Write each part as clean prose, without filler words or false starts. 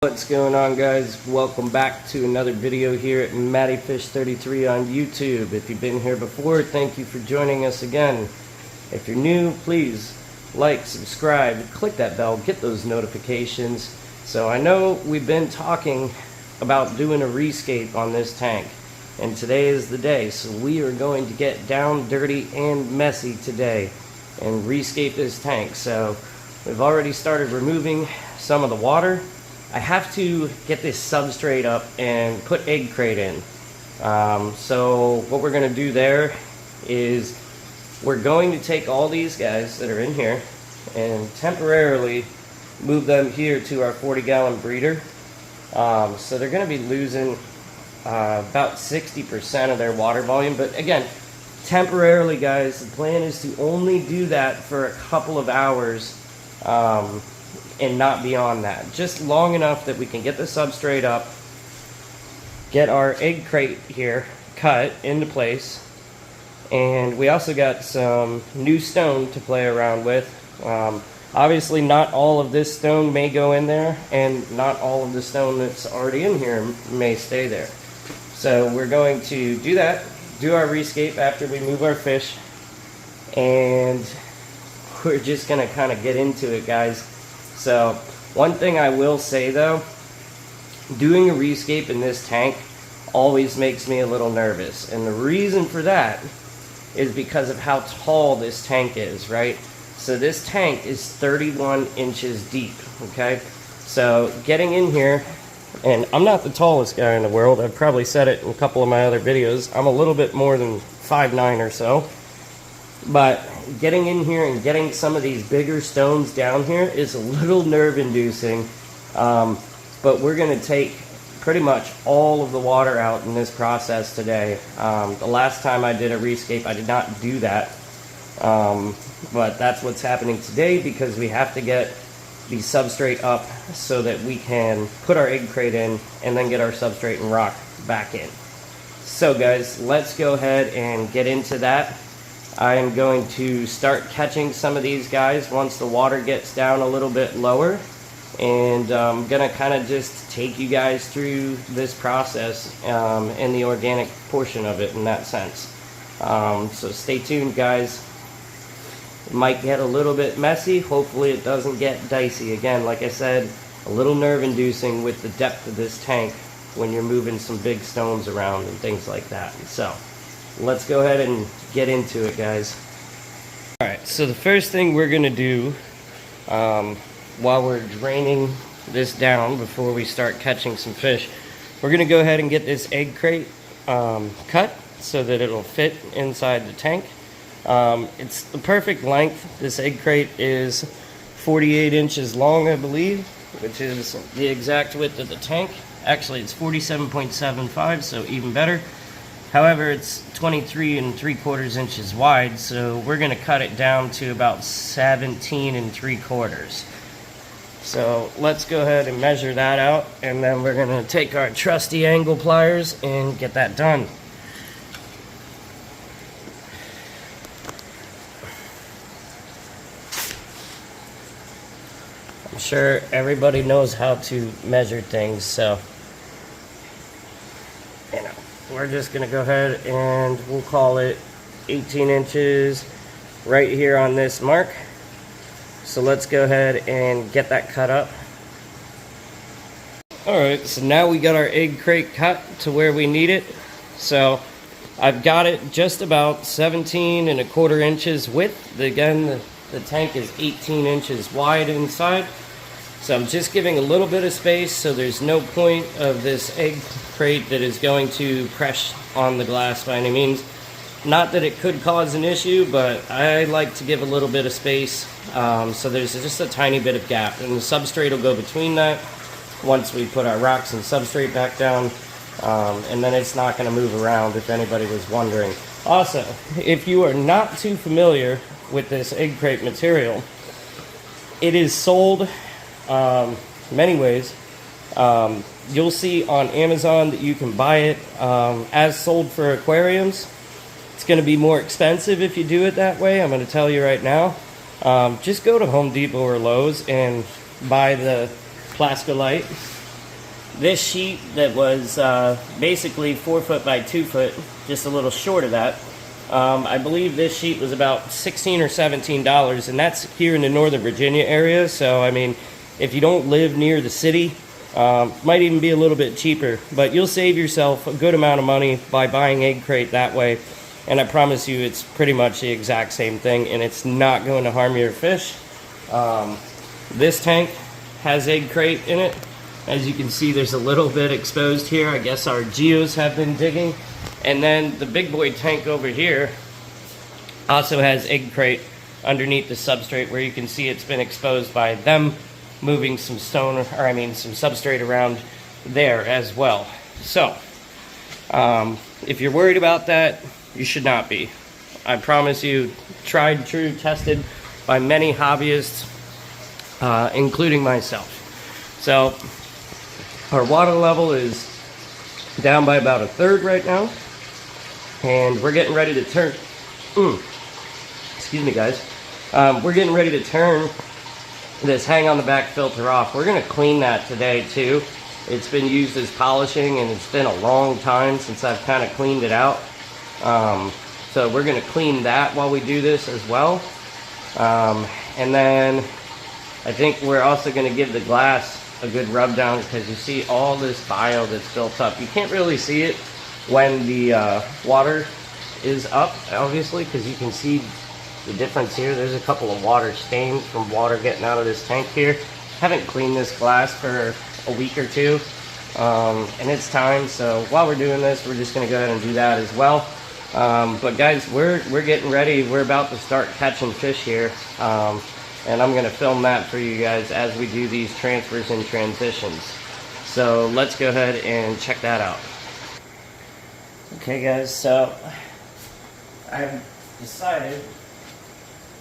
What's going on, guys? Welcome back to another video here at MattyFish33 on YouTube. If you've been here before, thank you for joining us again. If you're new, please like, subscribe, click that bell, get those notifications. So I know we've been talking about doing a Re-Scape on this tank, and today is the day. So we are going to get down, dirty, and messy today and Re-Scape this tank. So we've already started removing some of the water. I have to get this substrate up and put egg crate in. So what we're going to do there is we're going to take all these guys that are in here and temporarily move them here to our 40-gallon breeder. So they're going to be losing about 60% of their water volume. But again, temporarily, guys, the plan is to only do that for a couple of hours. And not beyond that. Just long enough that we can get the substrate up, get our egg crate here cut into place, and we also got some new stone to play around with. Obviously not all of this stone may go in there, and not all of the stone that's already in here may stay there. So we're going to do that, do our Re-Scape after we move our fish, and we're just going to kind of get into it, guys. So, one thing I will say though, doing a Re-Scape in this tank always makes me a little nervous. And the reason for that is because of how tall this tank is, right? So this tank is 31 inches deep, okay? So, getting in here, and I'm not the tallest guy in the world. I've probably said it in a couple of my other videos. I'm a little bit more than 5'9" or so. But getting in here and getting some of these bigger stones down here is a little nerve-inducing. But we're going to take pretty much all of the water out in this process today. The last time I did a Re-Scape, I did not do that. But that's what's happening today because we have to get the substrate up so that we can put our egg crate in and then get our substrate and rock back in. So guys, let's go ahead and get into that. I am going to start catching some of these guys once the water gets down a little bit lower, and I'm going to kind of just take you guys through this process and the organic portion of it in that sense. So stay tuned, guys. It might get a little bit messy. Hopefully it doesn't get dicey. Again, like I said, a little nerve-inducing with the depth of this tank when you're moving some big stones around and things like that. So let's go ahead and get into it, guys. Alright, so the first thing we're going to do while we're draining this down before we start catching some fish, we're going to go ahead and get this egg crate cut so that it'll fit inside the tank. It's the perfect length. This egg crate is 48 inches long, I believe, which is the exact width of the tank. Actually, it's 47.75, so even better. However, it's 23 3/4 inches wide, so we're going to cut it down to about 17 3/4. So let's go ahead and measure that out, and then we're going to take our trusty angle pliers and get that done. I'm sure everybody knows how to measure things, so you know. We're just going to go ahead and we'll call it 18 inches right here on this mark. So let's go ahead and get that cut up. Alright, so now we got our egg crate cut to where we need it. So I've got it just about 17 1/4 inches width. Again, the tank is 18 inches wide inside. So I'm just giving a little bit of space so there's no point of this egg crate that is going to press on the glass by any means. Not that it could cause an issue, but I like to give a little bit of space so there's just a tiny bit of gap. And the substrate will go between that once we put our rocks and substrate back down. And then it's not going to move around if anybody was wondering. Also, if you are not too familiar with this egg crate material, it is sold many ways. You'll see on Amazon that you can buy it as sold for aquariums. It's going to be more expensive if you do it that way. I'm going to tell you right now. Just go to Home Depot or Lowe's and buy the Plascolite this sheet that was basically 4 foot by 2 foot, just a little short of that. I believe this sheet was about $16 or $17, and that's here in the Northern Virginia area. So I mean, if you don't live near the city, might even be a little bit cheaper, but you'll save yourself a good amount of money by buying egg crate that way. And I promise you, it's pretty much the exact same thing, and it's not going to harm your fish. This tank has egg crate in it. As you can see, there's a little bit exposed here. I guess our geos have been digging. And then the big boy tank over here also has egg crate underneath the substrate, where you can see it's been exposed by them moving some stone, or I mean some substrate around there as well. So if you're worried about that, you should not be. I promise you, tried, true, tested by many hobbyists, including myself. So our water level is down by about 1/3 right now, and we're getting ready to turn. Excuse me, guys. We're getting ready to turn this hang on the back filter off. We're going to clean that today too. It's been used as polishing, and it's been a long time since I've kind of cleaned it out. So we're going to clean that while we do this as well. And then I think we're also going to give the glass a good rub down, because you see all this bio that's built up. You can't really see it when the water is up, obviously, because you can see the difference here. There's a couple of water stains from water getting out of this tank here. Haven't cleaned this glass for a week or two, and it's time. So while we're doing this, we're just going to go ahead and do that as well. But guys, we're getting ready. We're about to start catching fish here, and I'm going to film that for you guys as we do these transfers and transitions. So let's go ahead and check that out. Okay guys, so I've decided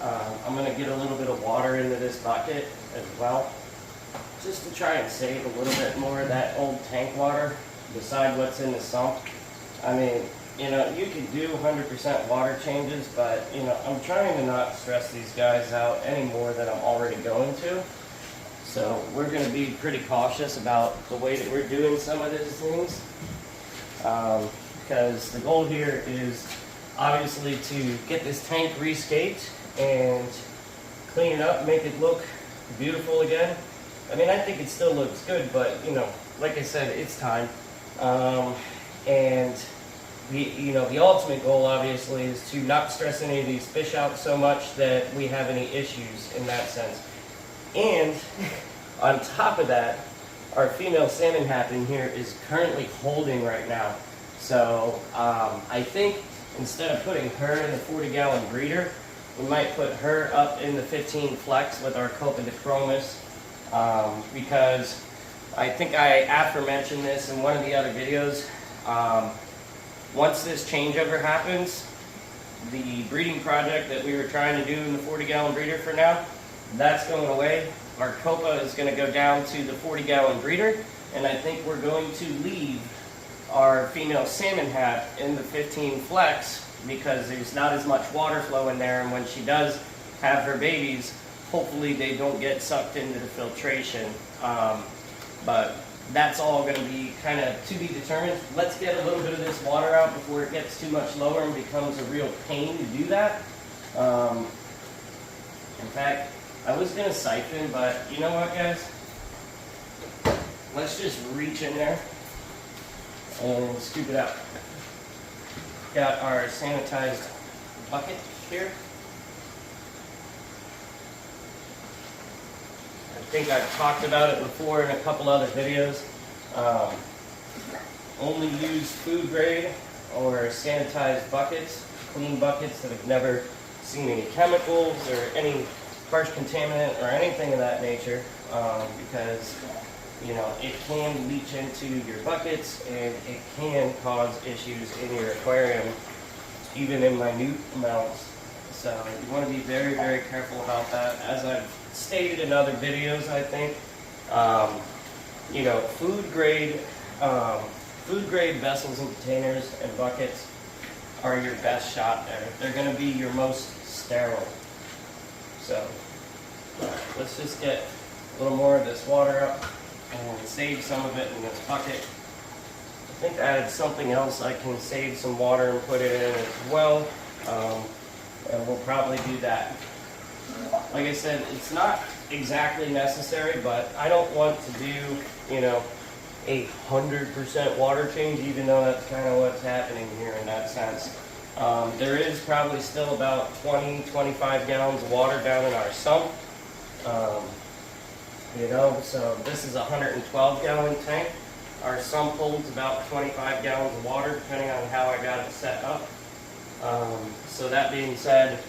I'm going to get a little bit of water into this bucket as well, just to try and save a little bit more of that old tank water beside what's in the sump. I mean, you know, you could do 100% water changes, but, you know, I'm trying to not stress these guys out any more than I'm already going to. So we're going to be pretty cautious about the way that we're doing some of these things. Because the goal here is obviously to get this tank re-scaped and clean it up, make it look beautiful again. I mean, I think it still looks good, but, you know, like I said, it's time. And the ultimate goal obviously is to not stress any of these fish out so much that we have any issues in that sense. And on top of that, our female salmon hat in here is currently holding right now. So I think instead of putting her in the 40-gallon breeder, we might put her up in the 15 flex with our Copa de Chromis, because I think I aforementioned this in one of the other videos. Once this changeover happens, the breeding project that we were trying to do in the 40-gallon breeder for now, that's going away. Our Copa is going to go down to the 40-gallon breeder, and I think we're going to leave our female salmon hat in the 15 flex, because there's not as much water flow in there, and when she does have her babies, hopefully they don't get sucked into the filtration. But that's all going to be kind of to be determined. Let's get a little bit of this water out before it gets too much lower and becomes a real pain to do that. In fact, I was going to siphon, but you know what, guys? Let's just reach in there and scoop it out. Got our sanitized bucket here. I think I've talked about it before in a couple other videos. Only use food grade or sanitized buckets, clean buckets that have never seen any chemicals or any harsh contaminant or anything of that nature, because you know, it can leach into your buckets and it can cause issues in your aquarium, even in minute amounts. So you want to be very, very careful about that. As I've stated in other videos, I think, you know, food grade vessels and containers and buckets are your best shot there. They're going to be your most sterile. So let's just get a little more of this water up. and save some of it in this bucket. I think I added something else I can save some water and put it in as well, and we'll probably do that. Like I said, it's not exactly necessary, but I don't want to do, you know, 100% water change, even though that's kind of what's happening here in that sense. There is probably still about 20-25 gallons of water down in our sump. You know, so this is a 112 gallon tank. Our sump holds about 25 gallons of water, depending on how I got it set up. So that being said,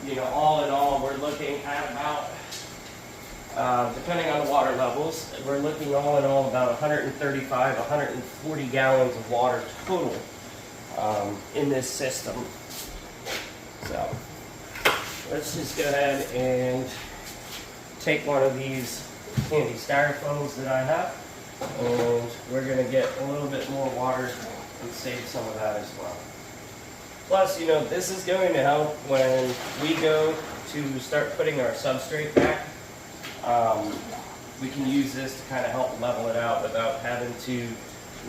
you know, all in all, we're looking at about, depending on the water levels, we're looking all in all about 135, 140 gallons of water total in this system. So let's just go ahead and take one of these candy styrofoams that I have, and we're going to get a little bit more water and save some of that as well. Plus, you know, this is going to help when we go to start putting our substrate back. We can use this to kind of help level it out without having to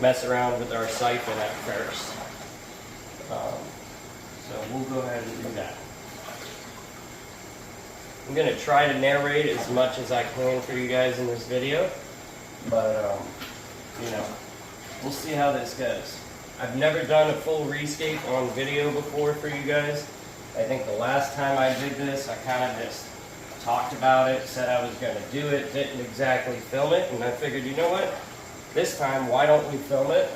mess around with our siphon at first. So we'll go ahead and do that. I'm going to try to narrate as much as I can for you guys in this video, but you know, we'll see how this goes. I've never done a full Re-Scape on video before for you guys. I think the last time I did this, I kind of just talked about it, said I was going to do it, didn't exactly film it, and I figured, you know what, this time, why don't we film it?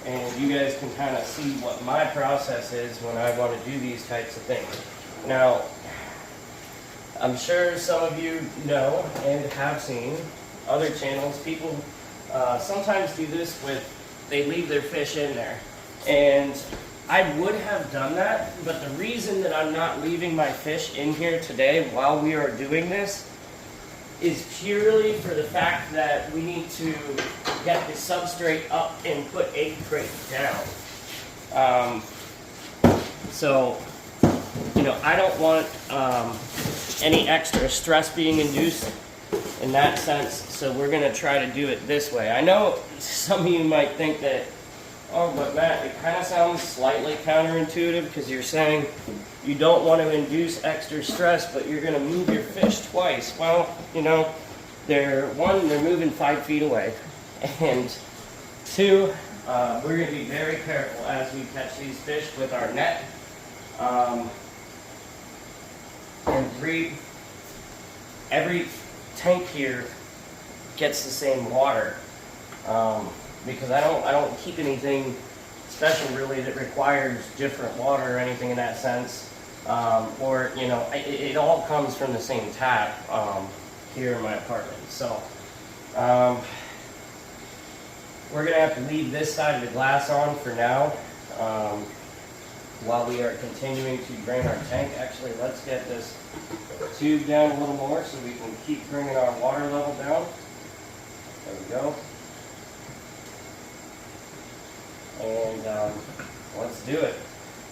And you guys can kind of see what my process is when I want to do these types of things. Now, I'm sure some of you know and have seen other channels, people sometimes do this with, they leave their fish in there. And I would have done that, but the reason that I'm not leaving my fish in here today while we are doing this is purely for the fact that we need to get the substrate up and put egg crate down. So, you know, I don't want any extra stress being induced in that sense, so we're going to try to do it this way. I know some of you might think that, oh, but Matt, it kind of sounds slightly counterintuitive because you're saying you don't want to induce extra stress, but you're going to move your fish twice. Well, you know, they're moving 5 feet away, and 2, we're going to be very careful as we catch these fish with our net. And 3, every tank here gets the same water, because I don't keep anything special really that requires different water or anything in that sense, or you know, it all comes from the same tap here in my apartment. So we're gonna have to leave this side of the glass on for now while we are continuing to drain our tank. Actually, let's get this tube down a little more so we can keep bringing our water level down. There we go. And let's do it.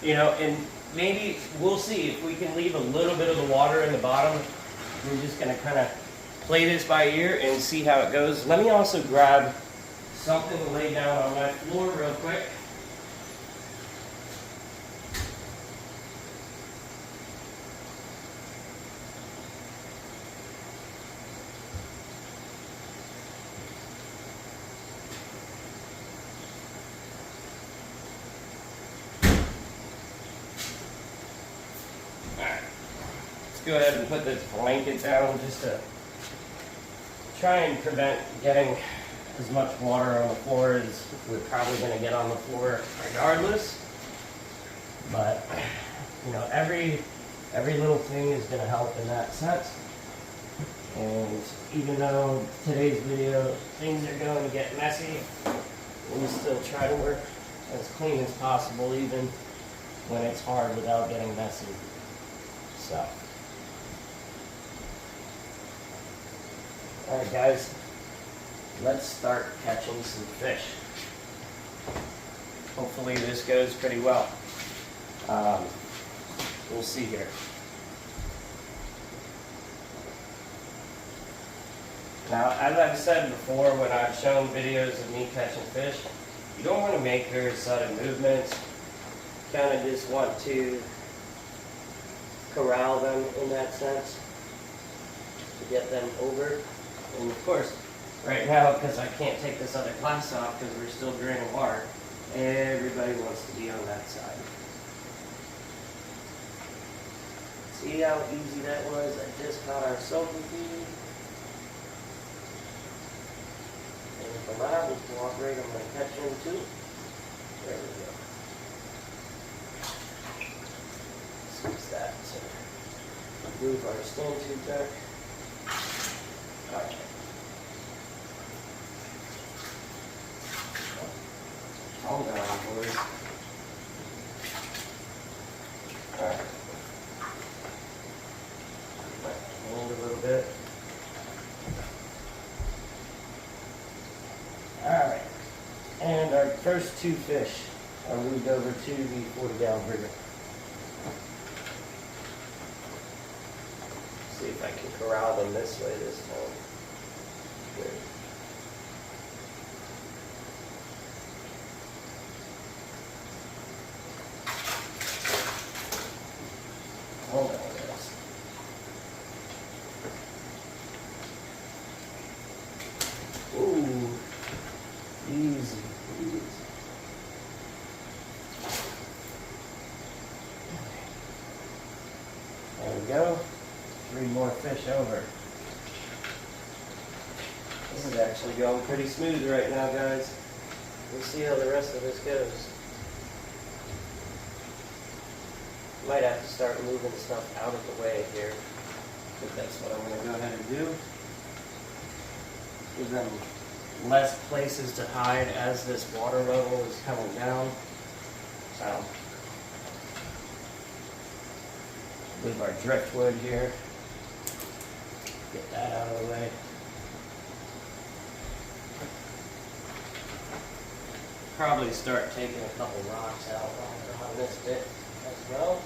You know, and maybe we'll see if we can leave a little bit of the water in the bottom. We're just going to kind of play this by ear and see how it goes. Let me also grab something to lay down on my floor real quick. Go ahead and put this blanket down just to try and prevent getting as much water on the floor as we're probably going to get on the floor regardless. But you know, every little thing is going to help in that sense. And even though today's video things are going to get messy, we'll still try to work as clean as possible, even when it's hard, without getting messy. So. Alright guys, let's start catching some fish. Hopefully this goes pretty well. We'll see here. Now, as I've said before when I've shown videos of me catching fish, you don't want to make very sudden movements. Kind of just want to corral them in that sense to get them over. And of course, right now, because I can't take this other glass off because we're still draining water, everybody wants to be on that side. See how easy that was? I just caught our soaking feed. And if I'm out, we cooperate, I'm going to catch him too. There we go. Let's use that to move our stand tube back. Alright. Hold on, boys. Alright. Hold a little bit. Alright. And our first two fish are moved over to the 40-gallon brigger. See if I can corral them this way this time. Good. Hold on, guys. Ooh, easy, easy. There we go. 3 more fish over. This is actually going pretty smooth right now, guys. We'll see how the rest of this goes. Might have to start moving stuff out of the way here. I think that's what I'm going to go ahead and do. Give them less places to hide as this water level is coming down. So, leave our driftwood here. Get that out of the way. Probably start taking a couple rocks out on this bit as well.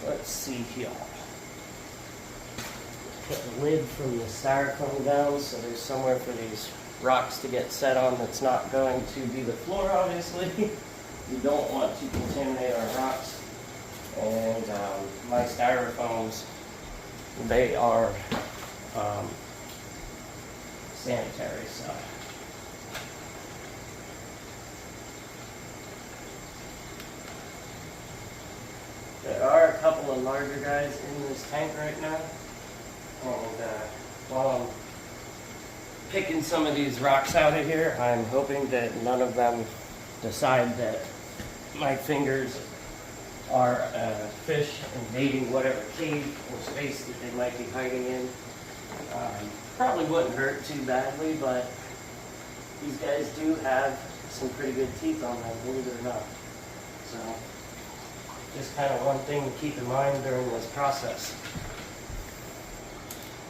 Let's see here. Put the lid from the styrofoam down so there's somewhere for these rocks to get set on that's not going to be the floor, obviously. You don't want to contaminate our rocks. And my styrofoams, they are sanitary, so. There are a couple of larger guys in this tank right now. And while I'm picking some of these rocks out of here, I'm hoping that none of them decide that my fingers are fish invading whatever cave or space that they might be hiding in. Probably wouldn't hurt too badly, but these guys do have some pretty good teeth on them, believe it or not. So, just kind of one thing to keep in mind during this process.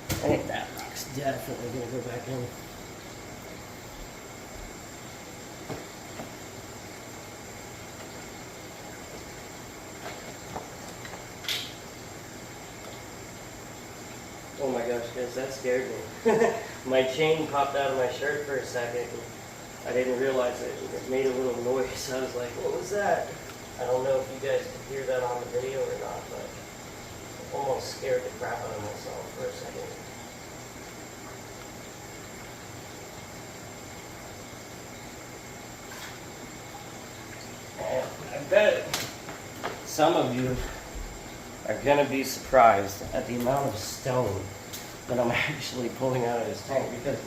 I think that rock's definitely going to go back in. Oh my gosh, guys, that scared me. My chain popped out of my shirt for a second. And I didn't realize it. It made a little noise. I was like, what was that? I don't know if you guys could hear that on the video or not, but I almost scared the crap out of myself for a second. And I bet some of you are going to be surprised at the amount of stone that I'm actually pulling out of this tank, because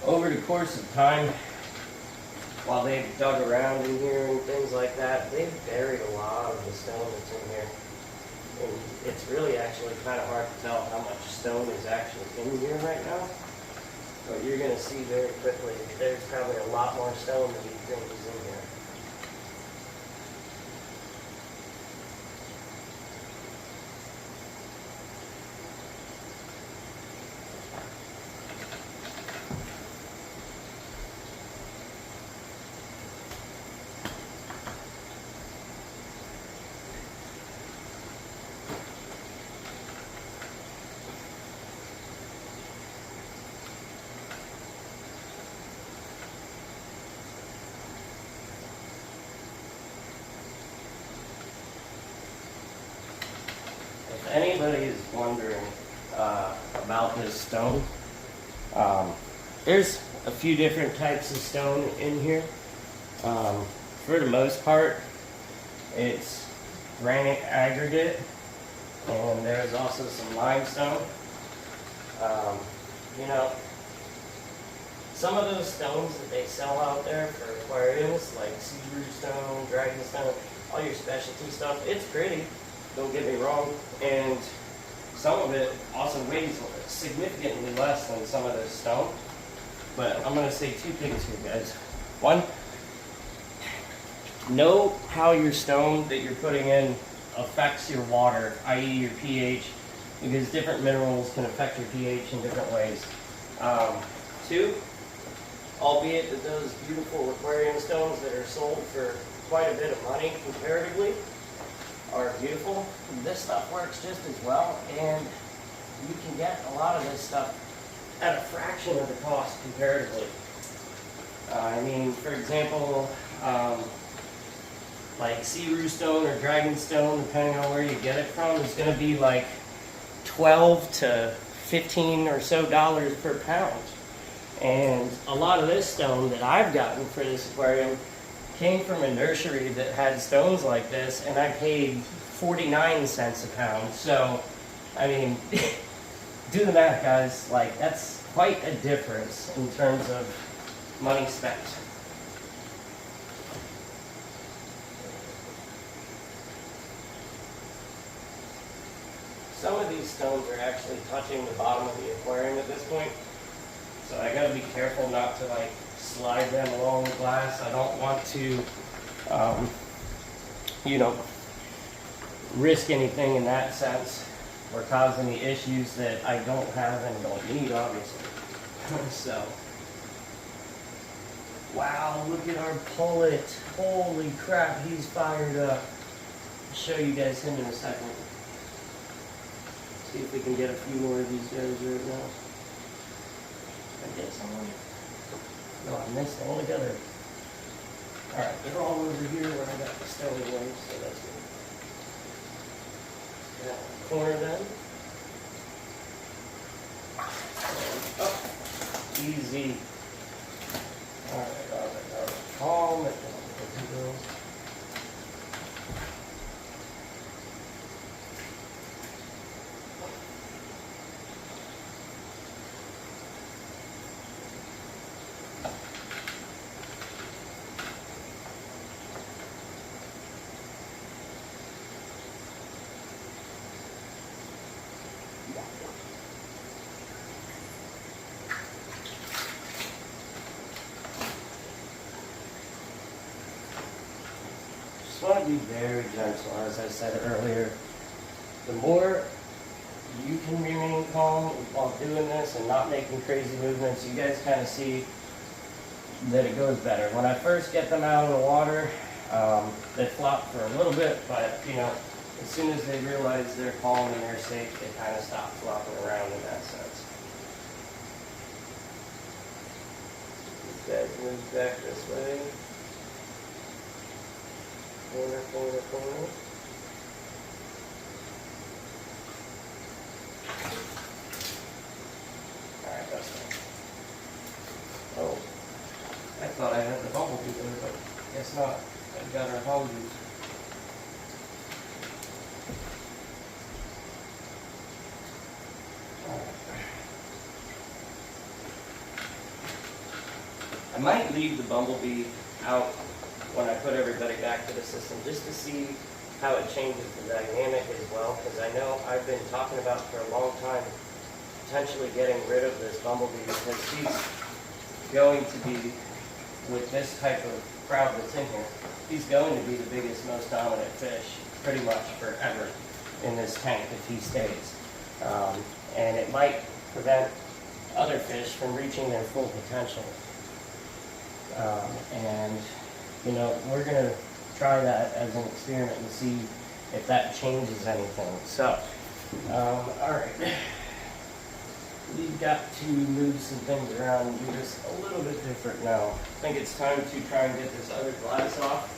over the course of time, while they've dug around in here and things like that, they've buried a lot of the stone that's in here. And it's really actually kind of hard to tell how much stone is actually in here right now. But you're going to see very quickly, there's probably a lot more stone than you think is in here. anybody is wondering about this stone, there's a few different types of stone in here. For the most part, it's granite aggregate, and there's also some limestone. You know, some of those stones that they sell out there for aquariums, like sea brew stone, dragon stone, all your specialty stuff, it's pretty, don't get me wrong, and some of it also weighs significantly less than some of this stone. But I'm going to say two things here, guys. One, know how your stone that you're putting in affects your water, i.e. your pH, because different minerals can affect your pH in different ways. Two, albeit that those beautiful aquarium stones that are sold for quite a bit of money comparatively are beautiful, this stuff works just as well, and you can get a lot of this stuff at a fraction of the cost comparatively. I mean, for example, like sea brew stone or dragon stone, depending on where you get it from, is going to be like $12 to $15 or so per pound. And a lot of this stone that I've gotten for this aquarium came from a nursery that had stones like this, and I paid 49 cents a pound. So, I mean, do the math, guys. Like, that's quite a difference in terms of money spent. Some of these stones are actually touching the bottom of the aquarium at this point, so I gotta be careful not to like slide them along the glass. I don't want to, you know, risk anything in that sense or cause any issues that I don't have and don't need, obviously. So, wow, look at our pullet. Holy crap, he's fired up. I'll show you guys him in a second. See if we can get a few more of these guys right now. Did I get someone? No, I missed all together. Alright, they're all over here where I got the stony ones, so that's good. That corner then. And up. Easy. Alright. Calm it down, girls. Just want to be very gentle, as I said earlier. The more you can remain calm while doing this and not making crazy movements, you guys kind of see that it goes better. When I first get them out of the water, they flop for a little bit, but you know, as soon as they realize they're calm and they're safe, they kind of stop flopping around in that sense. These guys move back this way. Corner, corner, corner. Alright, that's fine. Oh, I thought I had the bumblebee there, but guess not. I've got our hoses. I might leave the bumblebee out when I put everybody back to the system just to see how it changes the dynamic as well, because I know I've been talking about for a long time potentially getting rid of this bumblebee because she's going to be, with this type of crowd that's in here, he's going to be the biggest, most dominant fish pretty much forever in this tank if he stays. And it might prevent other fish from reaching their full potential. And you know, we're going to try that as an experiment and see if that changes anything. So, alright. We've got to move some things around and do this a little bit different now. I think it's time to try and get this other glass off.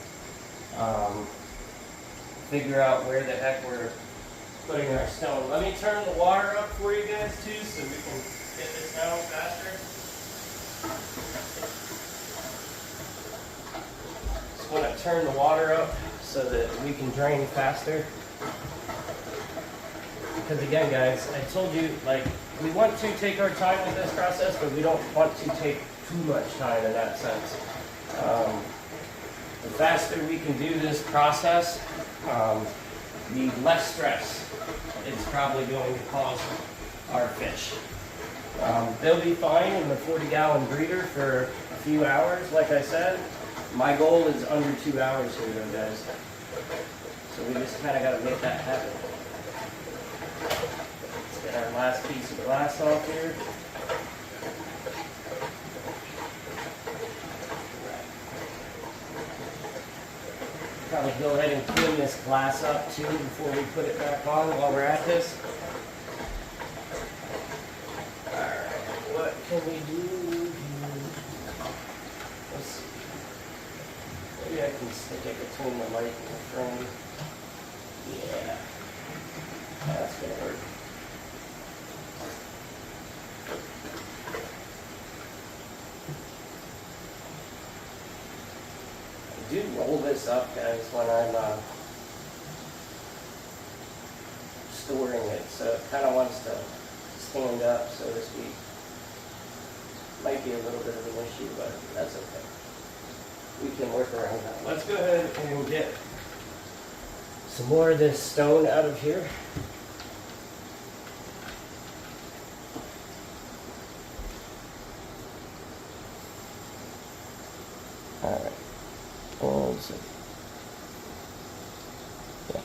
Figure out where the heck we're putting our stone. Let me turn the water up for you guys too so we can get this down faster. Just want to turn the water up so that we can drain faster. Because again guys, I told you, like, we want to take our time with this process, but we don't want to take too much time in that sense. The faster we can do this process, the less stress it's probably going to cause our fish. They'll be fine in the 40-gallon breeder for a few hours, like I said. My goal is under 2 hours here though, guys. So we just kind of got to make that happen. Let's get our last piece of glass off here. Probably go ahead and clean this glass up too before we put it back on while we're at this. Alright, what can we do? Let's see. Maybe I can stick it between the light and the frame. Yeah. That's gonna work. I do roll this up, guys, when I'm storing it, so it kind of wants to stand up, so to speak. Might be a little bit of an issue, but that's okay. We can work around that. Let's go ahead and get some more of this stone out of here. All right. One second. Yeah.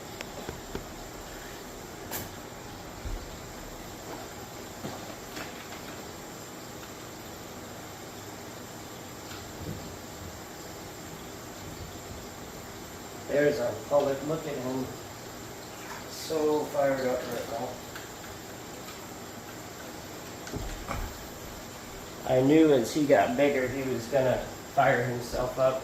There's our mullet. Look at him. So fired up right now. I knew as he got bigger he was going to fire himself up.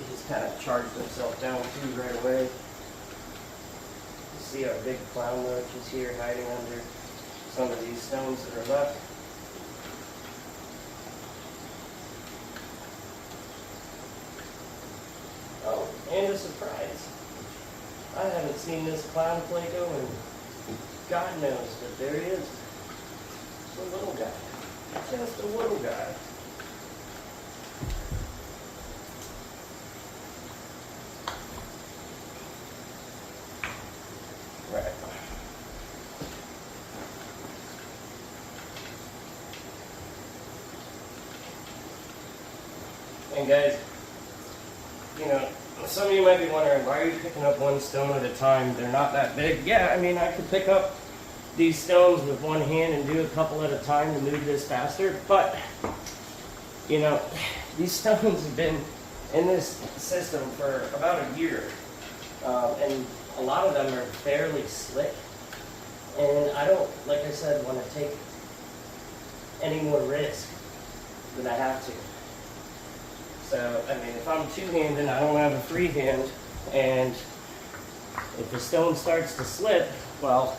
He's kind of charged himself down too right away. You see our big clown roach is here hiding under some of these stones that are left. Oh, and a surprise. I haven't seen this clown Plato and God knows, but there he is. Just a little guy. Just a little guy. Right. And guys, you know, some of you might be wondering, why are you picking up one stone at a time? They're not that big. Yeah, I mean, I could pick up these stones with one hand and do a couple at a time to move this faster, but, you know, these stones have been in this system for about a year, and a lot of them are fairly slick, and I don't, like I said, want to take any more risk than I have to. So, I mean, if I'm two-handed, I don't have a free hand, and if the stone starts to slip, well,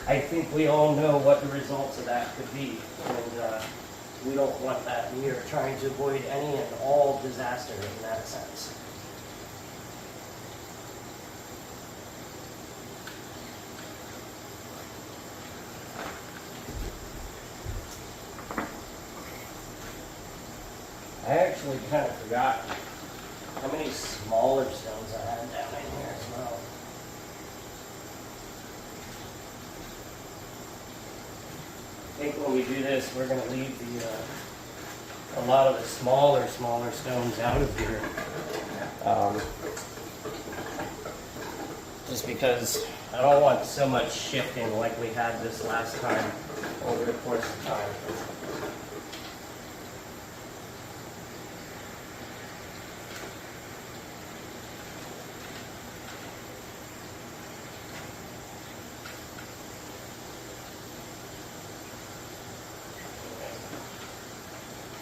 I think we all know what the results of that could be, and we don't want that. We are trying to avoid any and all disaster in that sense. I actually kind of forgot how many smaller stones I had down in here as well. I think when we do this, we're going to leave a lot of the smaller stones out of here. Just because I don't want so much shifting like we had this last time over the course of time.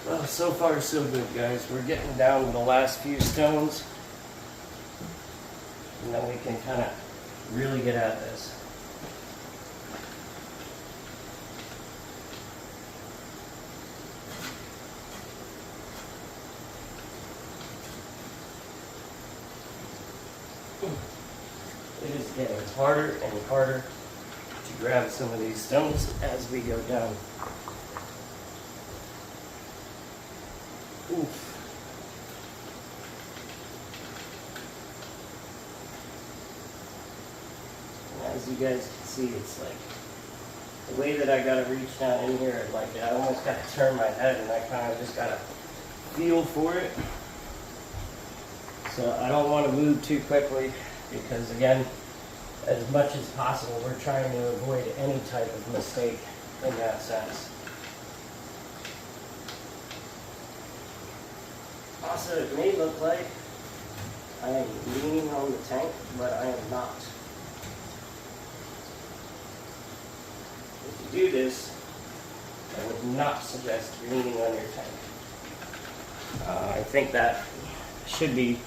Well, so far so good, guys. We're getting down to the last few stones, and then we can kind of really get at this. getting harder and harder to grab some of these stones as we go down. Oof. And as you guys can see, it's like the way that I gotta reach down in here, like I almost gotta turn my head and I kind of just gotta feel for it. So I don't want to move too quickly because, again, as much as possible, we're trying to avoid any type of mistake in that sense. Also, it may look like I am leaning on the tank, but I am not. If you do this, I would not suggest leaning on your tank. I think that should be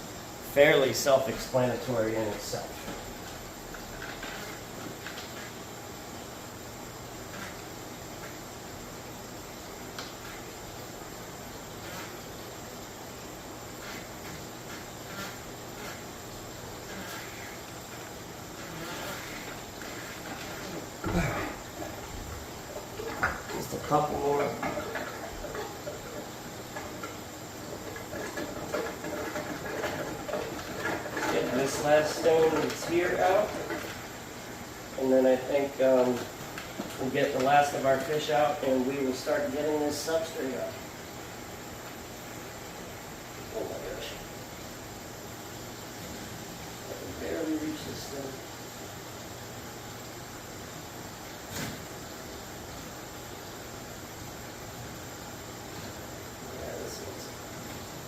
fairly self-explanatory in itself. Just a couple more. Get this last stone that's here out. And then I think we'll get the last of our fish out and we will start getting this substrate up. Oh my gosh. I can barely reach this thing.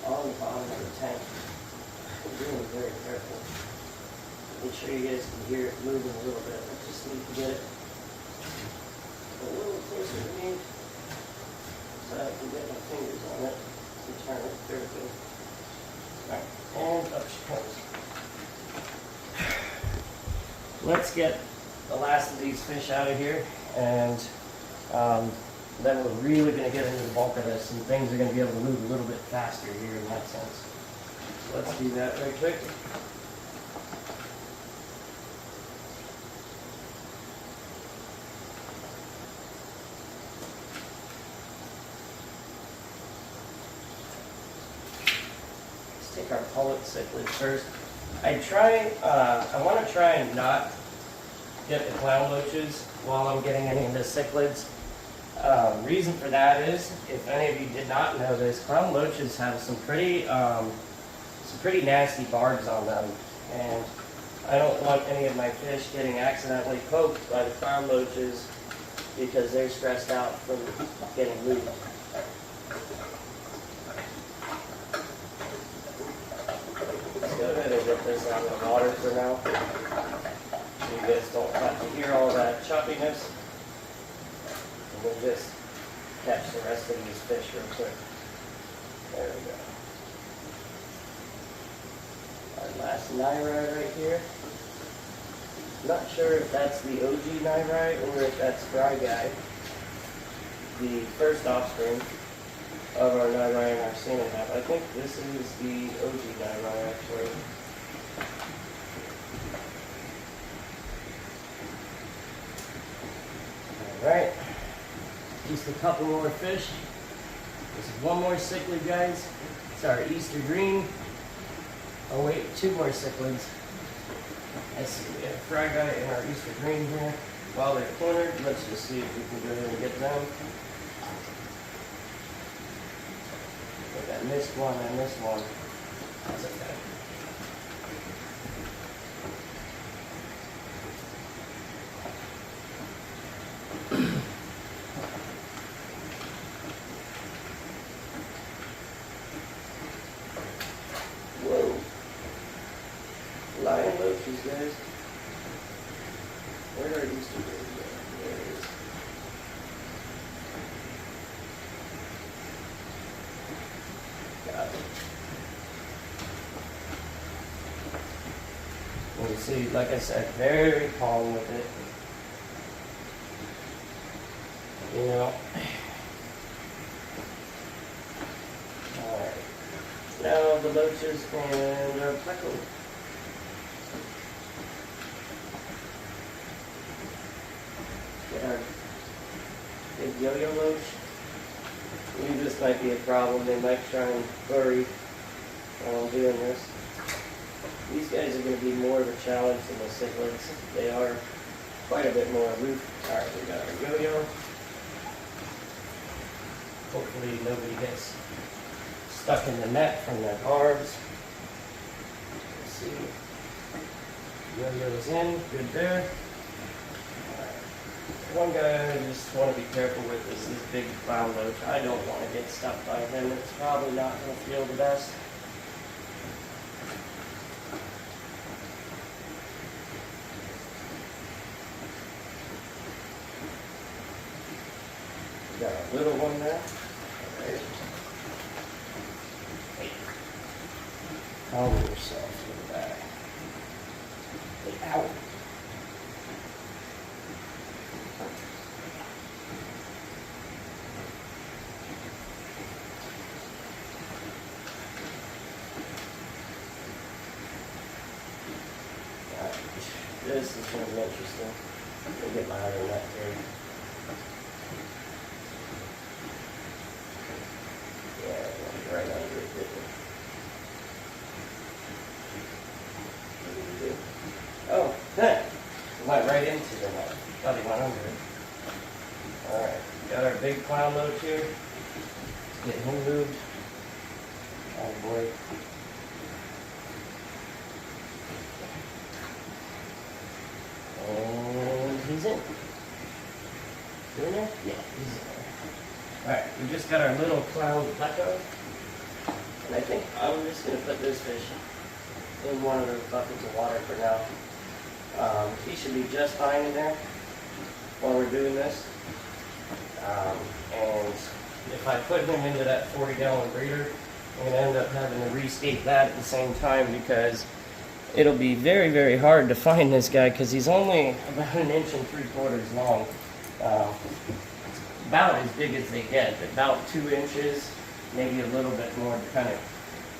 On the bottom of the tank. I'm being very careful. Make sure you guys can hear it moving a little bit. I just need to get it a little closer to me so I can get my fingers on it and turn it. There we go. Alright, and up she comes. Let's get the last of these fish out of here, and then we're really going to get into the bulk of this, and things are going to be able to move a little bit faster here in that sense. So let's do that right quick. Let's take our pullet cichlid first. I want to try and not get the clown loaches while I'm getting any of the cichlids. Reason for that is, if any of you did not know this, clown loaches have some pretty nasty barbs on them, and I don't want any of my fish getting accidentally poked by the clown loaches because they're stressed out from getting moved. Let's go ahead and get this out of the water for now, so you guys don't have to hear all that choppiness. We'll just catch the rest of these fish real quick. There we go. Our last nyride right here. Not sure if that's the OG nyride or if that's Fry Guy, the first offspring of our nyride and our salmon half. I think this is the OG nyride actually. Alright. Just a couple more fish. This is one more cichlid, guys. It's our Easter green. Oh wait, two more cichlids. Let's see, we have Fry Guy and our Easter green here. While they're cornered, let's just see if we can go ahead and get them. I think I missed one. That's okay. Lion loaches, guys. Where are these two guys? There it is. Got it. And you see, like I said, very calm with it. You know. Alright. Now the loaches and our pleco. at our big yo-yo loach. Maybe this might be a problem. They might try and bury while I'm doing this. These guys are going to be more of a challenge than the cichlids. They are quite a bit more aloof. Alright, we got our yo-yo. Hopefully nobody gets stuck in the net from their barbs. Let's see. Yo-yo's in, good there. Alright. One guy I just want to be careful with is this big clown loach. I don't want to get stuck by him. It's probably not going to feel the best. Got a little one there. Alright. Hey. Calm yourself in the back. Hey, ow. This is going to be interesting. Let me get my other net here. Yeah, right under it, didn't it? What did he do? Oh, that went right into the net. Thought he went under it. Alright, got our big clown loach here. Let's get him moved. Oh boy. And he's in. In there? Yeah, he's in there. Alright, we just got our little clown pleco. And I think I'm just going to put this fish in one of those buckets of water for now. He should be just fine in there while we're doing this. And if I put him into that 40-gallon breeder, I'm going to end up having to Re-Scape that at the same time because it'll be very, very hard to find this guy because he's only about 1 3/4 inches long. About as big as they get, about 2 inches, maybe a little bit more depending.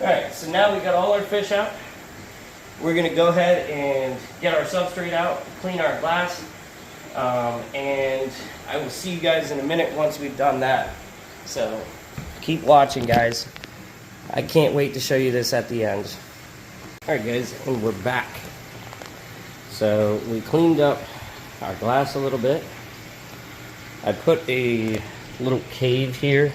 Alright, so now we got all our fish out. We're going to go ahead and get our substrate out, clean our glass, and I will see you guys in a minute once we've done that. So keep watching, guys. I can't wait to show you this at the end. Alright guys, and we're back. So we cleaned up our glass a little bit. I put a little cave here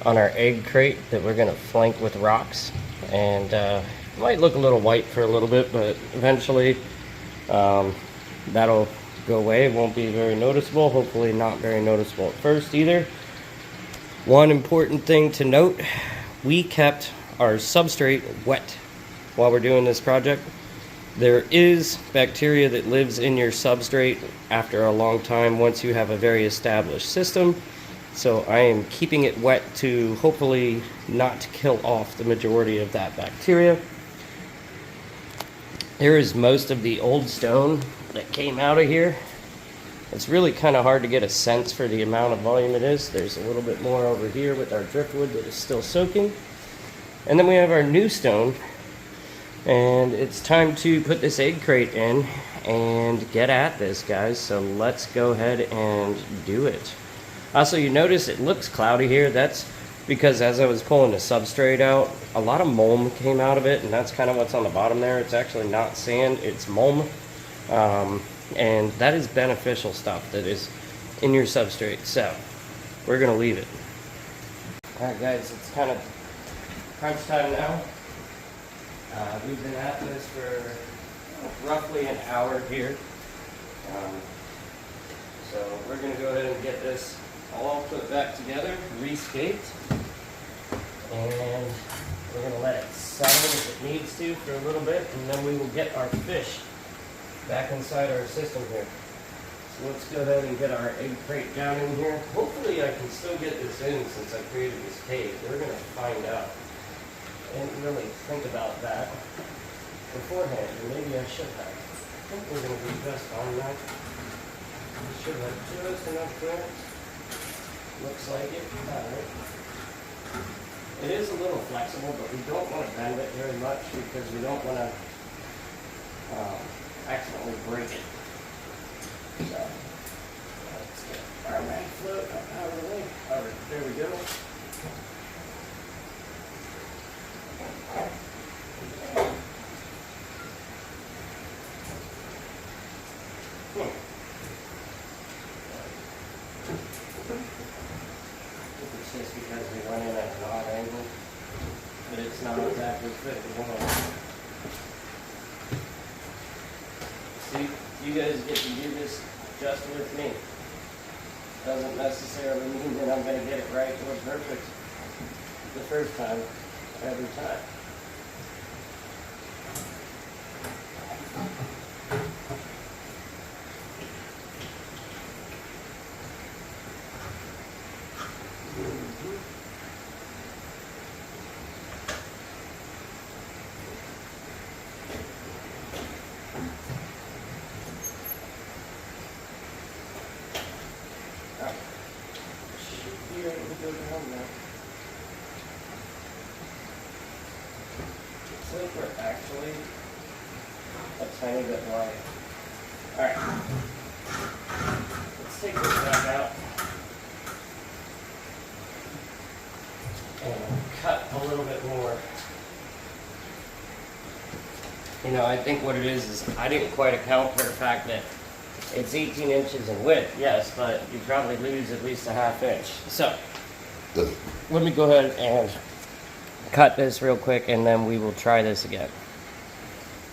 on our egg crate that we're going to flank with rocks. And it might look a little white for a little bit, but eventually that'll go away. It won't be very noticeable. Hopefully not very noticeable at first either. One important thing to note, we kept our substrate wet while we're doing this project. There is bacteria that lives in your substrate after a long time once you have a very established system. So I am keeping it wet to hopefully not kill off the majority of that bacteria. Here is most of the old stone that came out of here. It's really kind of hard to get a sense for the amount of volume it is. There's a little bit more over here with our driftwood that is still soaking. And then we have our new stone. And it's time to put this egg crate in and get at this, guys. So let's go ahead and do it. Also, you notice it looks cloudy here. That's because as I was pulling the substrate out, a lot of mulm came out of it, and that's kind of what's on the bottom there. It's actually not sand, it's mulm. And that is beneficial stuff that is in your substrate. So we're going to leave it. Alright guys, it's kind of crunch time now. We've been at this for roughly an hour here. So we're going to go ahead and get this all put back together, Re-Scaped. And we're going to let it settle if it needs to for a little bit, and then we will get our fish back inside our system here. So let's go ahead and get our egg crate down in here. Hopefully I can still get this in since I created this cave. We're going to find out. I didn't really think about that beforehand, or maybe I should have. I think we're going to be just fine now. We should have just enough clearance. Looks like it. Alright. It is a little flexible, but we don't want to bend it very much because we don't want to accidentally break it. So, our mag float out of the way. All right, there we go. It's just because we run in at an odd angle, but it's not exactly fitting well. See, you guys get to do this just with me. Doesn't necessarily mean that I'm going to get it right or perfect the first time, every time. Should be able to go down now. Looks like we're actually a tiny bit wide. Alright. Let's take this back out and cut a little bit more. You know, I think what it is I didn't quite account for the fact that it's 18 inches in width, yes, but you probably lose at least a half inch. So, let me go ahead and cut this real quick and then we will try this again.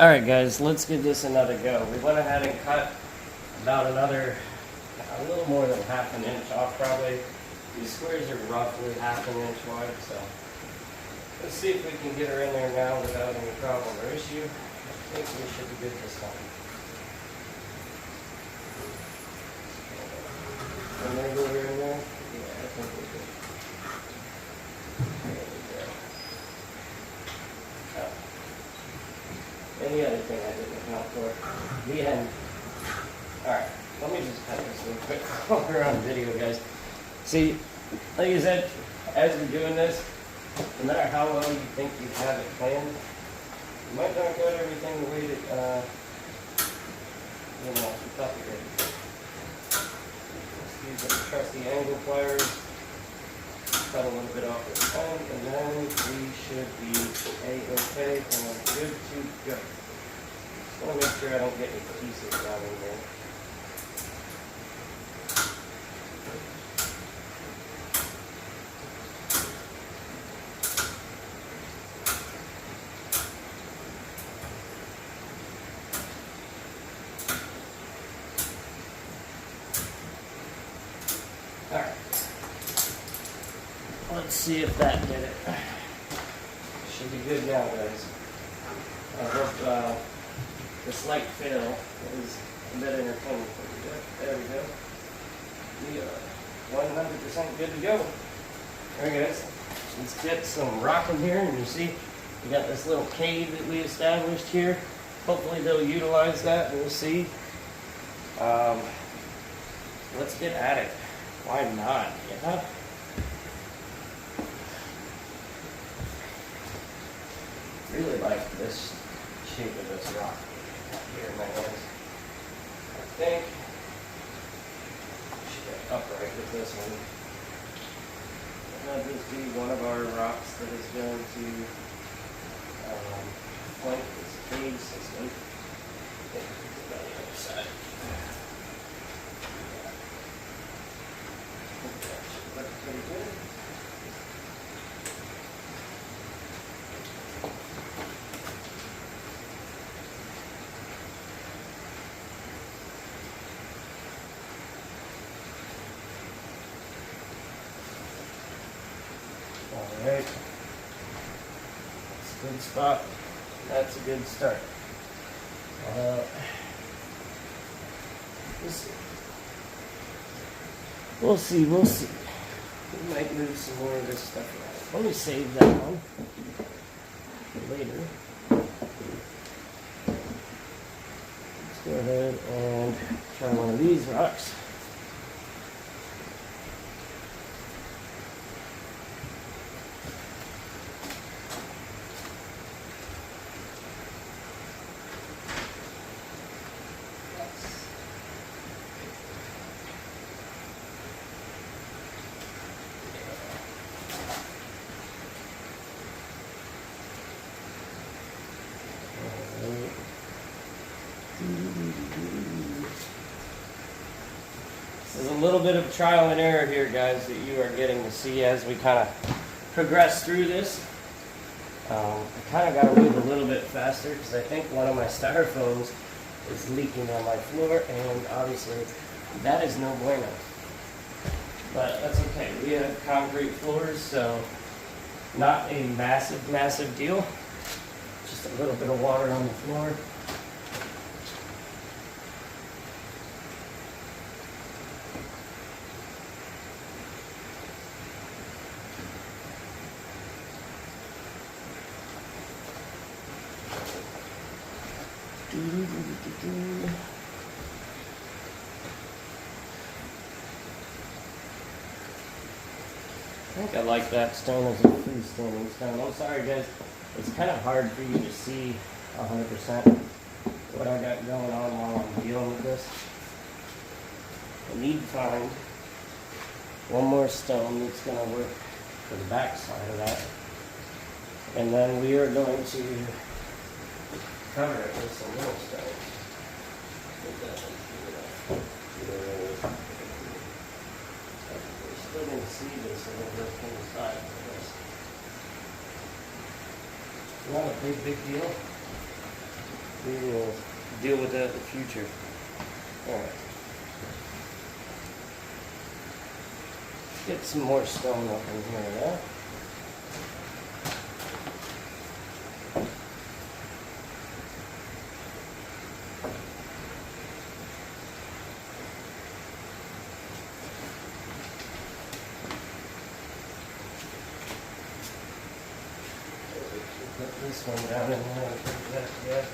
Alright guys, let's give this another go. We went ahead and cut about a little more than half an inch off probably. These squares are roughly half an inch wide, so let's see if we can get her in there now without any problem or issue. I think we should be good this time. And then go here in there? Yeah, I think we're good. There we go. Oh. And the other thing I didn't account for, the end. Alright, let me just cut this real quick while we're on video, guys. See, like I said, as we're doing this, no matter how well you think you have it planned, you might not get everything the way that, you thought you did. Let's use the trusty angle pliers, cut a little bit off the end, and then we should be A-okay and good to go. Just want to make sure I don't get any pieces down in there. Alright, let's see if that did it. Should be good now, guys. I hope the slight fail is a bit entertaining for you guys. There we go. We are 100% good to go. Alright guys, let's get some rock in here, and you see we got this little cave that we established here. Hopefully they'll utilize that, we'll see. Let's get at it. Why not? Yeah. Really like this shape of this rock here in my hands. I think I should get upright with this one. That'll just be one of our rocks that is going to flank this cave system. I think it's on the other side. That's pretty good. Alright. That's a good spot. That's a good start. We'll see. We might move some more of this stuff around. Let me save that one for later. Let's go ahead and try one of these rocks. This is a little bit of trial and error here, guys, that you are getting to see as we kind of progress through this. I kind of got to move a little bit faster because I think one of my styrofoams is leaking on my floor, and obviously that is no bueno. But that's okay. We have concrete floors, so not a massive, massive deal. Just a little bit of water on the floor. I think I like that stone as a freestanding stone. I'm sorry guys, it's kind of hard for you to see 100% what I got going on while I'm dealing with this. I need to find one more stone that's going to work for the back side of that. And then we are going to cover it with some little stones. We're still going to see this a little bit from the side of this. Not a big deal. We will deal with that in the future. Alright. Get some more stone up in here, yeah? Put this one down in there and put that together.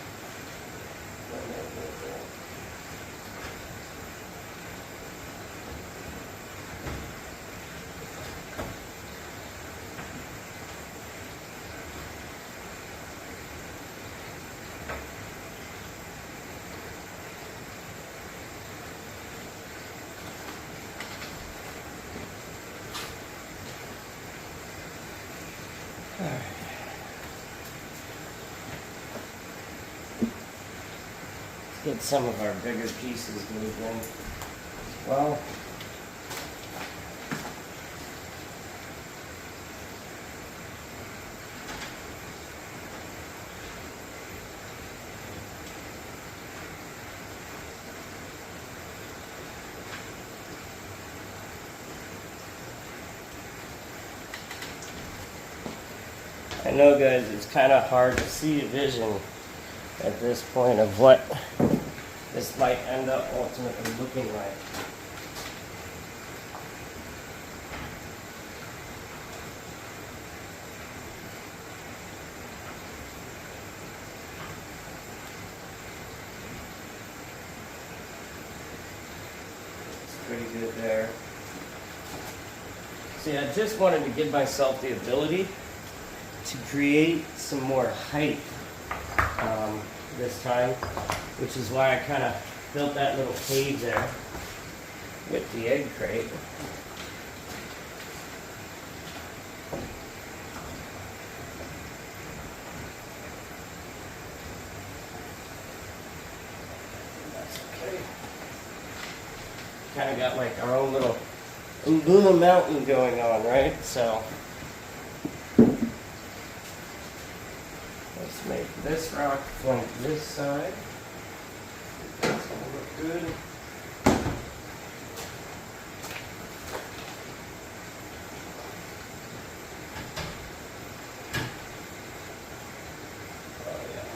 All right. Get some of our bigger pieces moved in as well. I know guys, it's kind of hard to see a vision at this point of what this might end up ultimately looking like. It's pretty good there. See, I just wanted to give myself the ability to create some more height this time, which is why I kind of built that little cave there with the egg crate. That's okay. Kind of got like our own little Mbuna mountain going on, right? So let's make this rock flank this side. That's gonna look good. Oh yeah.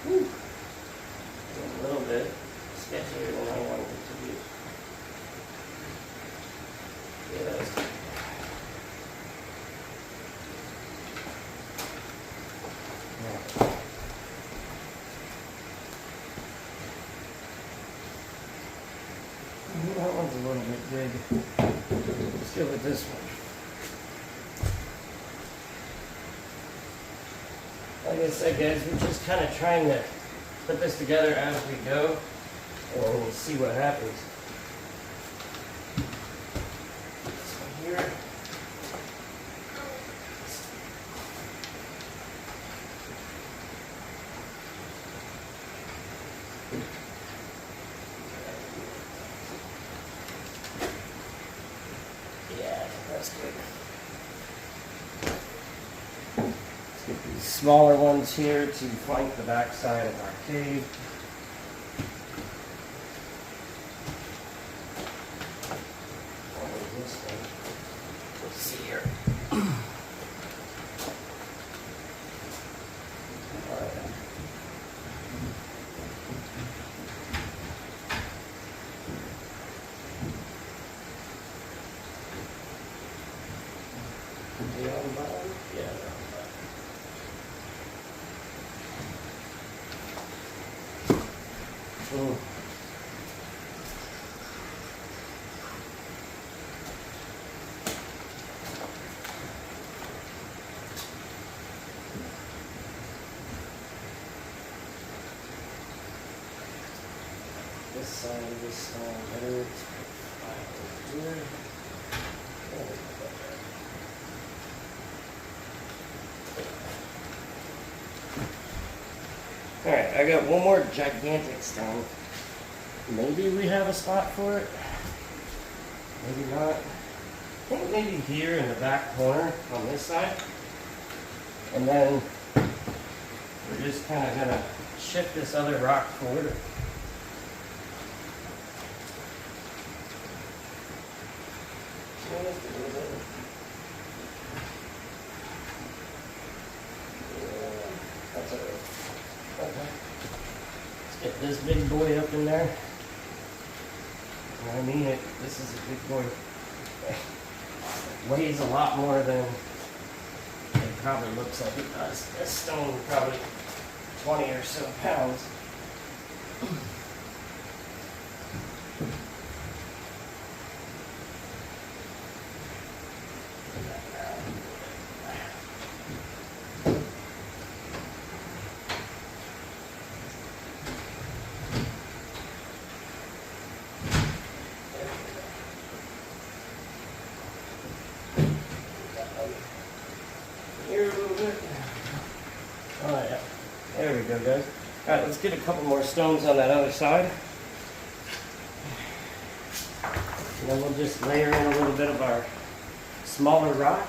Whew. A little bit sketchier than I wanted it to be. Yeah. That one's a little bit big. Let's go with this one. Like I said, guys, we're just kind of trying to put this together as we go, and we'll see what happens. This one here. that's good. Let's get these smaller ones here to flank the back side of our cave. Let's see here. This side, this side, better. Here. Alright, I got one more gigantic stone. Maybe we have a spot for it. Maybe not. I think maybe here in the back corner on this side. And then we're just kind of going to shift this other rock forward. That's okay. Let's get this big boy up in there. I mean it. This is a big boy. It weighs a lot more than it probably looks like it does. This stone probably 20 or so pounds. Here a little bit. Oh yeah. There we go, guys. Alright, let's get a couple more stones on that other side. And then we'll just layer in a little bit of our smaller rock.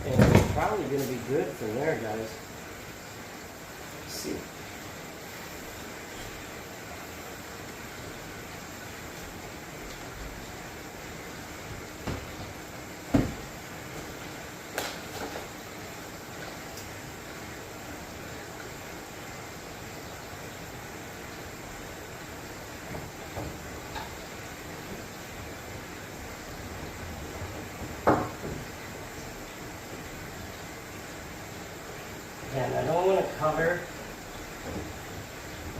And it's probably going to be good from there, guys. Let's see. And I don't want to cover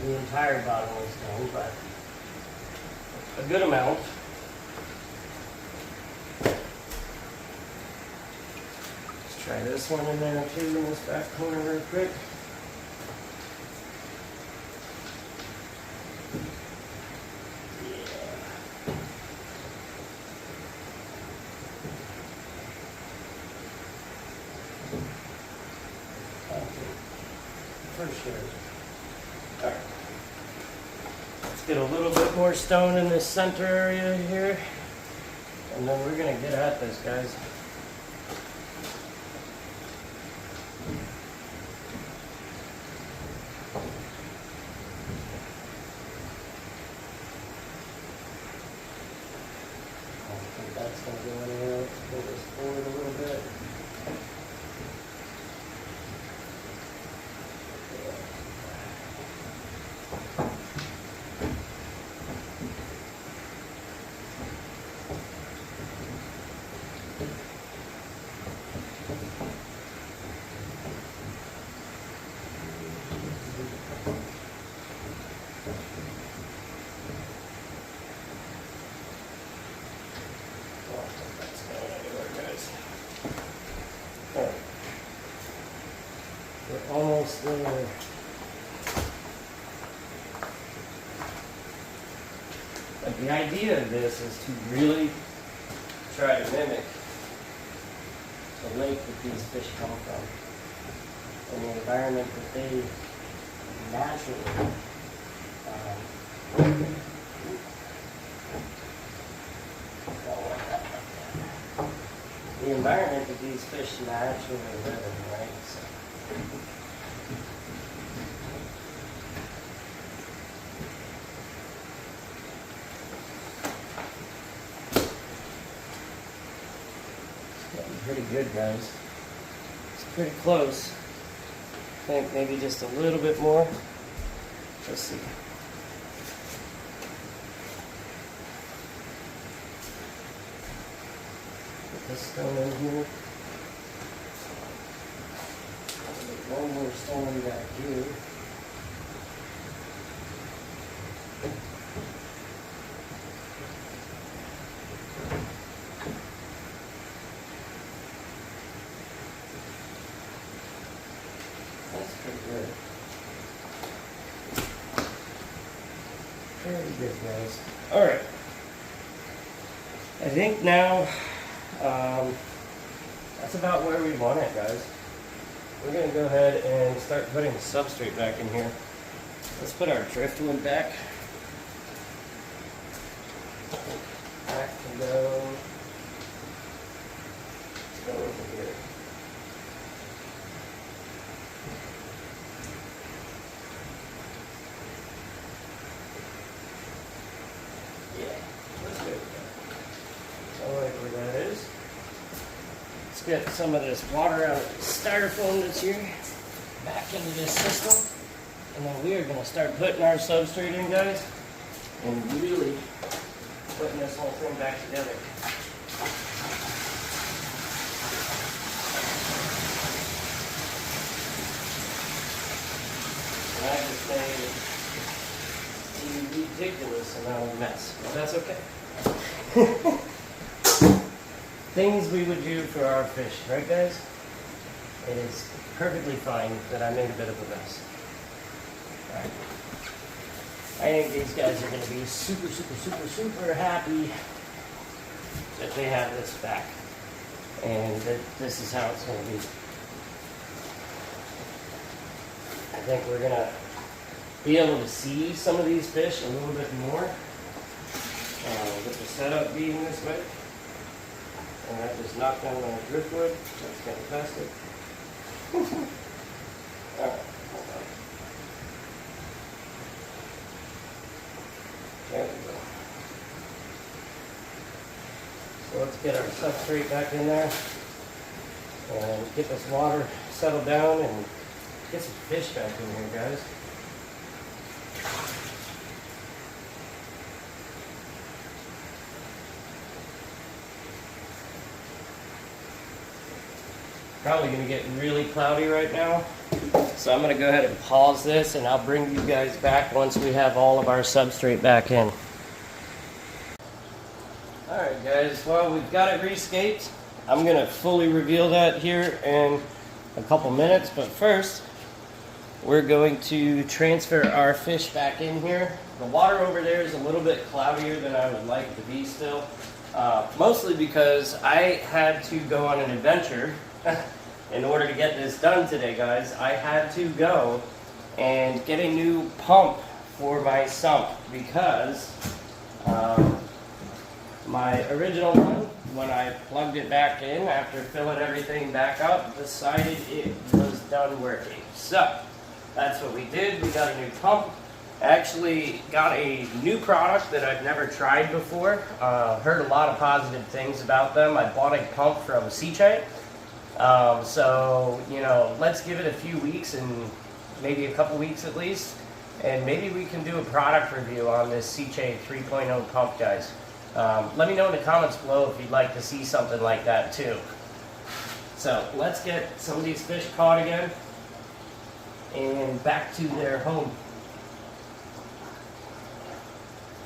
the entire bottom of the stone, but a good amount. Let's try this one in there too, in this back corner real quick. For sure. Alright. Let's get a little bit more stone in this center area here. And then we're going to get at this, guys. I don't think that's going to go anywhere. Let's pull this forward a little bit. We're almost there. But the idea of this is to really try to mimic the lake that these fish come from and the environment that they naturally the environment that these fish naturally live in, right? So. It's getting pretty good, guys. It's pretty close. I think maybe just a little bit more. Let's see. Put this stone in here. One more stone back here. That's pretty good. Very good, guys. All right. I think now that's about where we want it, guys. We're going to go ahead and start putting the substrate back in here. Let's put our driftwood back. Back to go. Let's go over here. Yeah, let's go with that. I like where that is. Let's get some of this water out of the styrofoam that's here back into this system. And then we are going to start putting our substrate in, guys, and really putting this whole thing back together. And I just made a ridiculous amount of mess, but that's okay. Things we would do for our fish, right, guys? It is perfectly fine that I made a bit of a mess. All right. I think these guys are going to be super, super, super, super happy that they have this back, and that this is how it's going to be. I think we're going to be able to see some of these fish a little bit more with the setup being this way. And I just knocked down my driftwood. That's fantastic. Alright, hold on. There we go. So let's get our substrate back in there and get this water settled down and get some fish back in here, guys. Probably going to get really cloudy right now, so I'm going to go ahead and pause this, and I'll bring you guys back once we have all of our substrate back in. Alright guys, well, we've got it re-scaped. I'm going to fully reveal that here in a couple minutes, but first we're going to transfer our fish back in here. The water over there is a little bit cloudier than I would like it to be still, mostly because I had to go on an adventure. In order to get this done today, guys, I had to go and get a new pump for my sump because my original one, when I plugged it back in after filling everything back up, decided it was done working. So that's what we did. We got a new pump. Actually got a new product that I've never tried before. Heard a lot of positive things about them. I bought a pump from Re-Scape. So, you know, let's give it a few weeks, and maybe a couple weeks at least, and maybe we can do a product review on this Re-Scape 3.0 pump, guys. Let me know in the comments below if you'd like to see something like that too. So let's get some of these fish caught again and back to their home.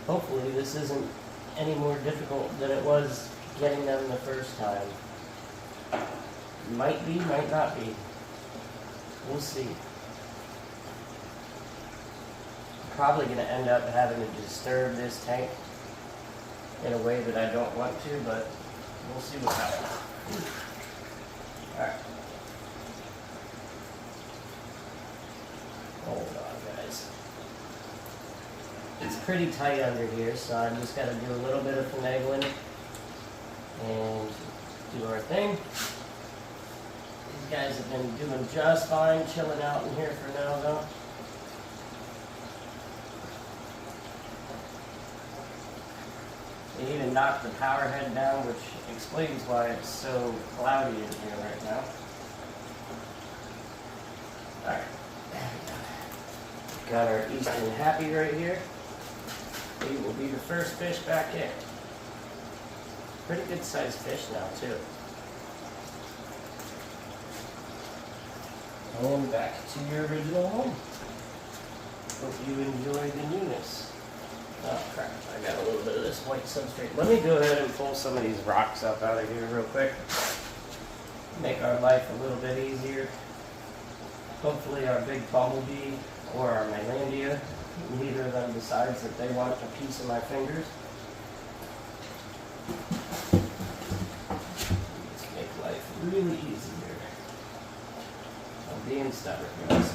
Hopefully this isn't any more difficult than it was getting them the first time. Might be, might not be. We'll see. Probably going to end up having to disturb this tank in a way that I don't want to, but we'll see what happens. Alright. Hold on, guys. It's pretty tight under here, so I'm just got to do a little bit of finagling and do our thing. These guys have been doing just fine, chilling out in here for now though. They even knocked the power head down, which explains why it's so cloudy in here right now. Alright, got our Eastern Happy right here. He will be the first fish back in. Pretty good sized fish now too. And back to your original home. Hope you enjoy the newness. Oh crap, I got a little bit of this white substrate. Let me go ahead and pull some of these rocks up out of here real quick. Make our life a little bit easier. Hopefully our big bumblebee or our Mylandia, neither of them decides that they want a piece of my fingers. Let's make life really easy here. I'm being stubborn, guys.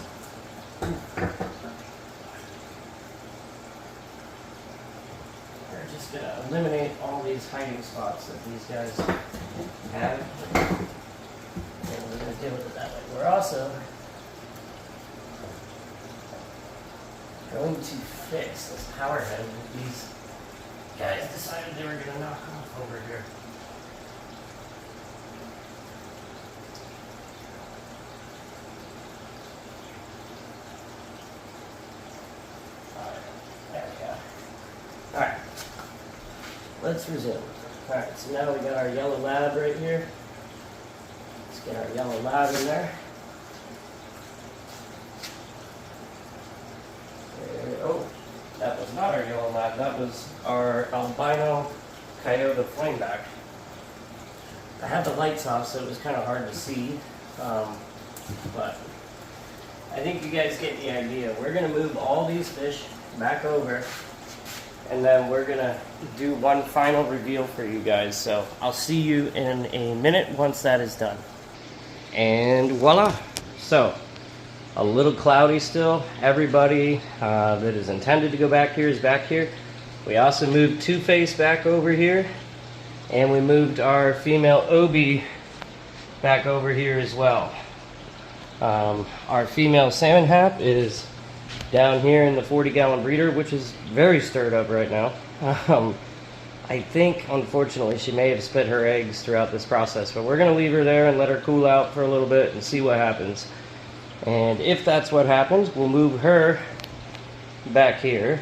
We're just going to eliminate all these hiding spots that these guys have. And we're going to deal with it that way. We're also going to fix this power head that these guys decided they were going to knock off over here. Alright, there we go. Alright, let's resume. Alright, so now we got our yellow lab right here. Let's get our yellow lab in there. Oh, that was not our yellow lab, that was our albino coyote flameback. I had the lights off so it was kind of hard to see, but I think you guys get the idea. We're going to move all these fish back over and then we're going to do one final reveal for you guys. So I'll see you in a minute once that is done. And voila! So, a little cloudy still. Everybody that is intended to go back here is back here. We also moved Two-Face back over here. And we moved our female Obi back over here as well. Our female salmon hap is down here in the 40-gallon breeder, which is very stirred up right now. I think, unfortunately, she may have spit her eggs throughout this process. But we're going to leave her there and let her cool out for a little bit and see what happens. And if that's what happens, we'll move her back here.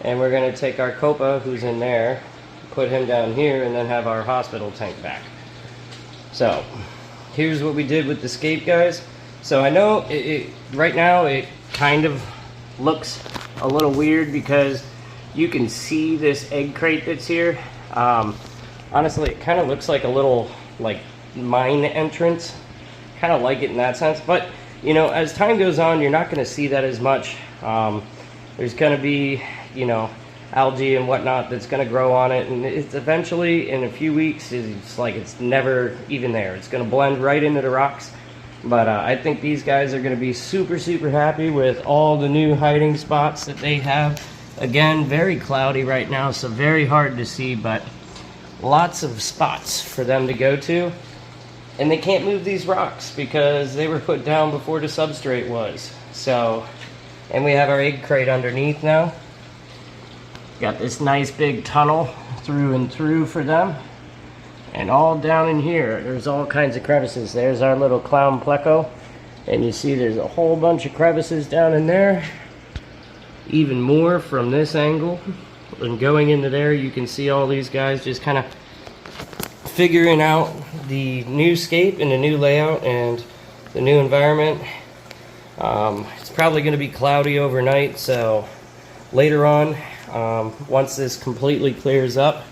And we're going to take our Copa, who's in there, put him down here, and then have our hospital tank back. So, here's what we did with the Scape, guys. So I know right now it kind of looks a little weird because you can see this egg crate that's here. Honestly, it kind of looks like a little like mine entrance. Kind of like it in that sense, but you know, as time goes on, you're not going to see that as much. There's going to be, you know, algae and whatnot that's going to grow on it, and it's eventually, in a few weeks, it's like it's never even there. It's going to blend right into the rocks. But I think these guys are going to be super, super happy with all the new hiding spots that they have. Again, very cloudy right now, so very hard to see, but lots of spots for them to go to. And they can't move these rocks because they were put down before the substrate was. So, and we have our egg crate underneath now. Got this nice big tunnel through and through for them. And all down in here, there's all kinds of crevices. There's our little clown pleco. And you see there's a whole bunch of crevices down in there. Even more from this angle. And going into there, you can see all these guys just kind of figuring out the new scape and the new layout and the new environment. It's probably going to be cloudy overnight, so later on, once this completely clears up,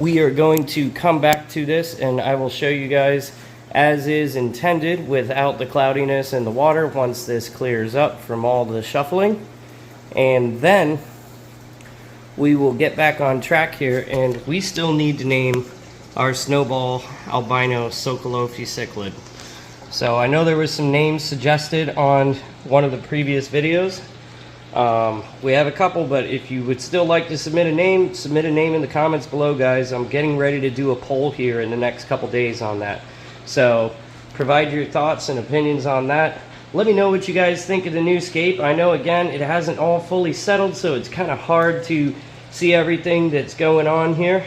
we are going to come back to this and I will show you guys as is intended without the cloudiness and the water once this clears up from all the shuffling. And then we will get back on track here, and we still need to name our snowball albino Socolofi cichlid. So I know there was some names suggested on one of the previous videos. We have a couple, but if you would still like to submit a name in the comments below, guys. I'm getting ready to do a poll here in the next couple days on that. So provide your thoughts and opinions on that. Let me know what you guys think of the new Scape. I know, again, it hasn't all fully settled, so it's kind of hard to see everything that's going on here.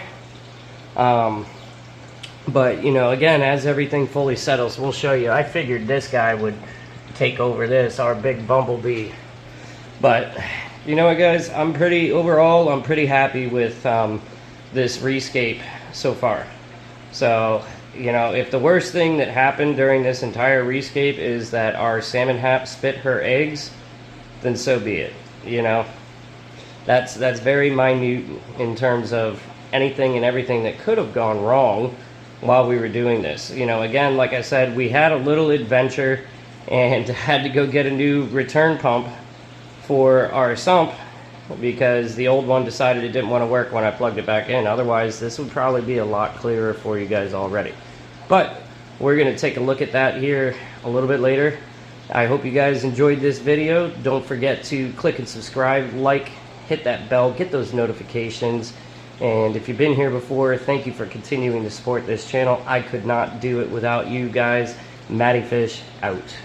But, you know, again, as everything fully settles, we'll show you. I figured this guy would take over this, our big Bumblebee. But, you know what, guys, overall, I'm pretty happy with this Re-Scape so far. So, you know, if the worst thing that happened during this entire Re-Scape is that our salmon hap spit her eggs, then so be it. You know, that's very minute in terms of anything and everything that could have gone wrong while we were doing this. You know, again, like I said, we had a little adventure and had to go get a new return pump for our sump because the old one decided it didn't want to work when I plugged it back in. Otherwise, this would probably be a lot clearer for you guys already. But we're going to take a look at that here a little bit later. I hope you guys enjoyed this video. Don't forget to click and subscribe, like, hit that bell, get those notifications. And if you've been here before, thank you for continuing to support this channel. I could not do it without you guys. Matty Fish out.